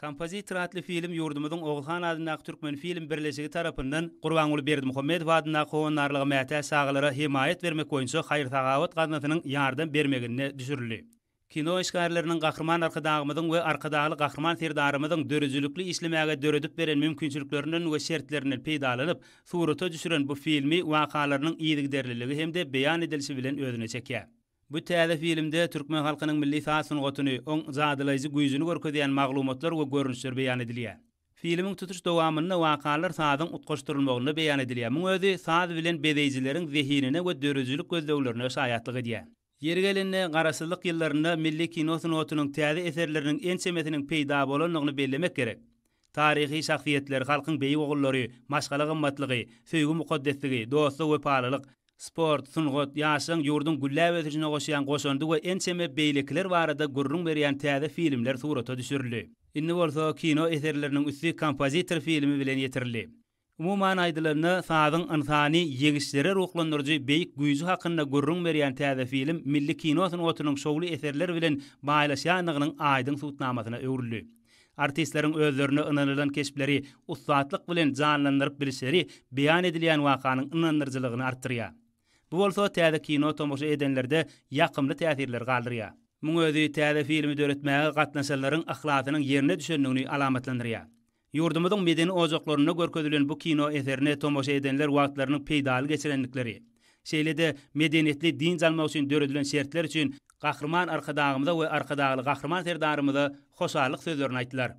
Kompozitor adlı film yurdumuzun Oğulhan adındaki Türkmen film birleşigi tarapından Gurbanuly Berdimuhammedow adındaki howunarlygy mätä sagalara himayet vermek boýunça haýır-sagabat gaznatynyň ýardam bermegine düşürildi. Kino işgärleriniň gahrman arkadagymyzyň we arkadagy gahrman serdarymyzyň dörüjülükli işlemäge döredip beren mümkinçiliklerinden we şertlerinden peýdalanyp surata düşüren bu filmi wakalarynyň ýygyderliligi hemde beýan edilişi bilen özüne çekýär. Bu täze filmde Türkmen halkynyň milli saýasyny gotuny, oň zadylaýjy güýjüni görkezýän maglumatlar we görnüşler beýan edilýär. Filmiň tutuş dowamyny wakalar sadyň utgaşdyrylmagyny beýan edilýär. Muň özi sady bilen bedeýjileriň zehinine we dörüjülük gözleglerine şaýatlyk edýär. Ýeri gelende garasylyk ýyllarynda milli kino sunuwatynyň täze eserleriniň en çemetiniň peýda bolanyny bellemek gerek. Tarihi şahsiýetler, halkyň beýik ogullary, maşgala gymmatlygy, söýgü mukaddesligi, dostluk we paralyk, sport, sungat, ýaşyň ýurdun güllä ötüşine goşýan goşandy we en çeme beýlikler barada gurrun berýän täze filmler surata düşürildi. Indi bolsa kino eserleriniň üstü kompozitor filmi bilen ýetirildi. Umuman aýdylyny sadyň insany ýegişlere ruhlandyrjy beýik güýji hakynda gurrun berýän täze film milli kino sunuwatynyň şowly eserler bilen baýlaşýanygynyň aýdyň suwtnamasyna öwrüldi. Artistleriň özlerini ynanylan kesipleri ustadlyk bilen janlandyryp bilişleri beýan edilýän wakanyň ynandyrjylygyny artdyrýar. Bu bolsa täze kino tomoşa edenlerde ýakymly täsirler galdyrýar. Muň özi täze filmi döretmäge gatnaşanlaryň ahlakynyň ýerine düşenligini alamatlandyrýar. Yurdumyzyň medeni ojaklaryna görkezülen bu kino eserini tomoşa edenler wagtlarynyň peýdaly geçirenlikleri, şeýlede medeniýetli din jalmak üçin döredilen şertler üçin gahrman arkadagymyza we arkadagy gahrman serdarymyza hoşarlyk sözlerini aýtdylar.